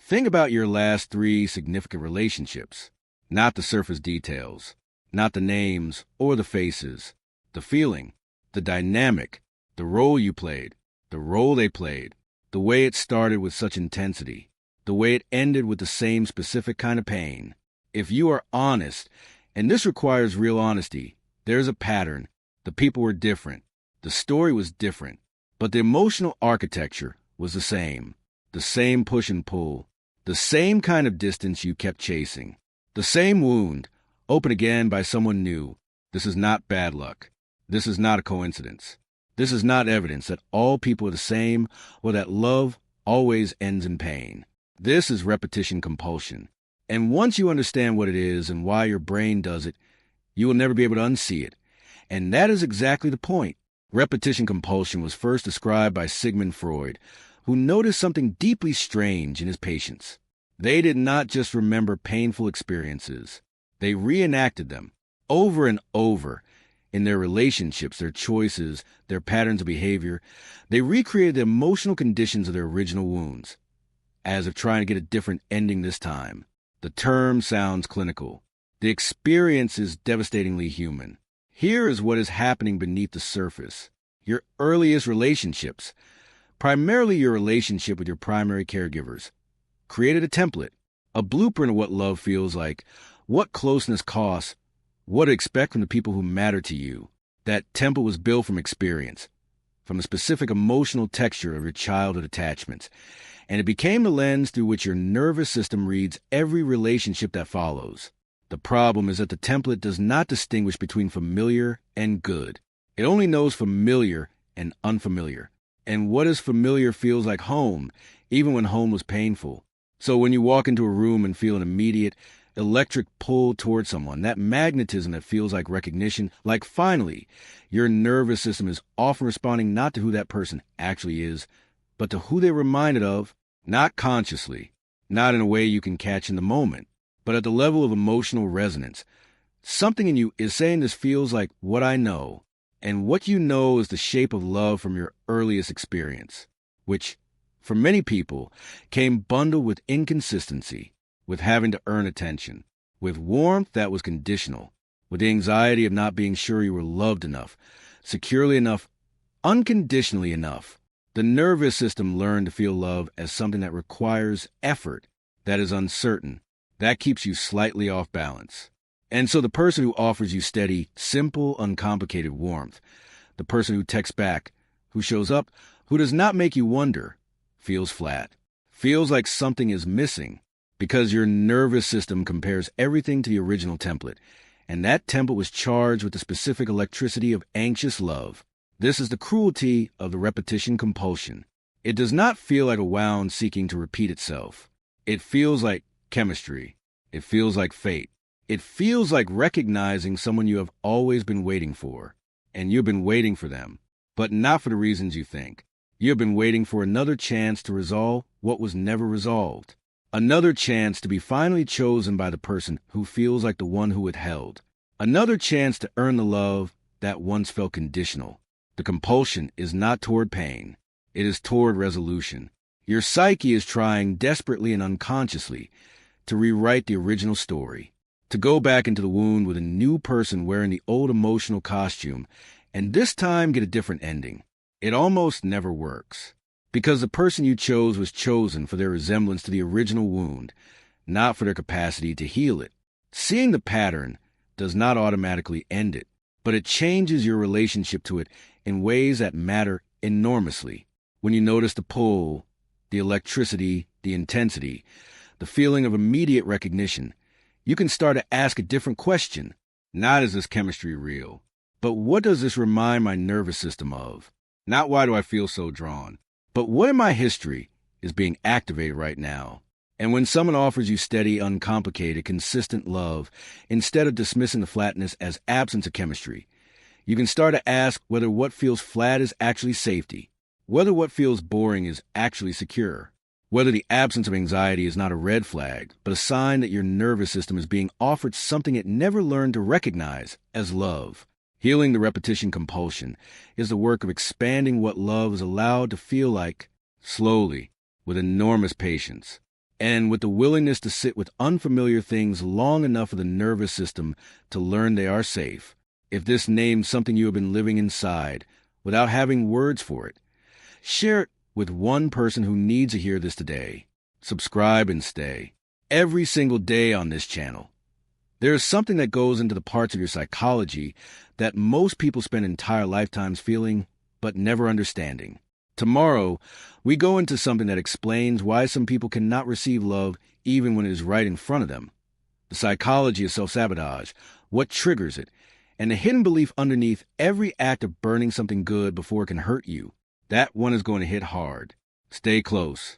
Think about your last 3 significant relationships, not the surface details, not the names or the faces, the feeling, the dynamic, the role you played, the role they played, the way it started with such intensity, the way it ended with the same specific kind of pain. If you are honest, and this requires real honesty, there's a pattern. The people were different. The story was different. But the emotional architecture was the same push and pull, the same kind of distance you kept chasing, the same wound, opened again by someone new. This is not bad luck. This is not a coincidence. This is not evidence that all people are the same or that love always ends in pain. This is repetition compulsion. And once you understand what it is and why your brain does it, you will never be able to unsee it. And that is exactly the point. Repetition compulsion was first described by Sigmund Freud, who noticed something deeply strange in his patients. They did not just remember painful experiences. They reenacted them over and over in their relationships, their choices, their patterns of behavior. They recreated the emotional conditions of their original wounds, as if trying to get a different ending this time. The term sounds clinical. The experience is devastatingly human. Here is what is happening beneath the surface. Your earliest relationships, primarily your relationship with your primary caregivers, created a template, a blueprint of what love feels like, what closeness costs, what to expect from the people who matter to you. That template was built from experience, from the specific emotional texture of your childhood attachments, and it became the lens through which your nervous system reads every relationship that follows. The problem is that the template does not distinguish between familiar and good. It only knows familiar and unfamiliar. And what is familiar feels like home, even when home was painful. So when you walk into a room and feel an immediate, electric pull toward someone, that magnetism that feels like recognition, like finally, your nervous system is often responding not to who that person actually is, but to who they're reminded of, not consciously, not in a way you can catch in the moment, but at the level of emotional resonance. Something in you is saying this feels like what I know, and what you know is the shape of love from your earliest experience, which, for many people, came bundled with inconsistency, with having to earn attention, with warmth that was conditional, with the anxiety of not being sure you were loved enough, securely enough, unconditionally enough. The nervous system learned to feel love as something that requires effort, that is uncertain, that keeps you slightly off balance. And so the person who offers you steady, simple, uncomplicated warmth, the person who texts back, who shows up, who does not make you wonder, feels flat, feels like something is missing, because your nervous system compares everything to the original template, and that template was charged with the specific electricity of anxious love. This is the cruelty of the repetition compulsion. It does not feel like a wound seeking to repeat itself. It feels like chemistry. It feels like fate. It feels like recognizing someone you have always been waiting for, and you've been waiting for them, but not for the reasons you think. You have been waiting for another chance to resolve what was never resolved. Another chance to be finally chosen by the person who feels like the one who withheld. Another chance to earn the love that once felt conditional. The compulsion is not toward pain. It is toward resolution. Your psyche is trying desperately and unconsciously to rewrite the original story, to go back into the wound with a new person wearing the old emotional costume, and this time get a different ending. It almost never works, because the person you chose was chosen for their resemblance to the original wound, not for their capacity to heal it. Seeing the pattern does not automatically end it, but it changes your relationship to it in ways that matter enormously. When you notice the pull, the electricity, the intensity, the feeling of immediate recognition, you can start to ask a different question. Not is this chemistry real, but what does this remind my nervous system of? Not why do I feel so drawn, but what in my history is being activated right now? And when someone offers you steady, uncomplicated, consistent love, instead of dismissing the flatness as absence of chemistry, you can start to ask whether what feels flat is actually safety, whether what feels boring is actually secure, whether the absence of anxiety is not a red flag, but a sign that your nervous system is being offered something it never learned to recognize as love. Healing the repetition compulsion is the work of expanding what love is allowed to feel like, slowly, with enormous patience. and with the willingness to sit with unfamiliar things long enough for the nervous system to learn they are safe. If this names something you have been living inside, without having words for it, share it with one person who needs to hear this today. Subscribe and stay. Every single day on this channel. There is something that goes into the parts of your psychology that most people spend entire lifetimes feeling, but never understanding. Tomorrow, we go into something that explains why some people cannot receive love even when it is right in front of them. The psychology of self-sabotage, what triggers it, and the hidden belief underneath every act of burning something good before it can hurt you. That one is going to hit hard. Stay close.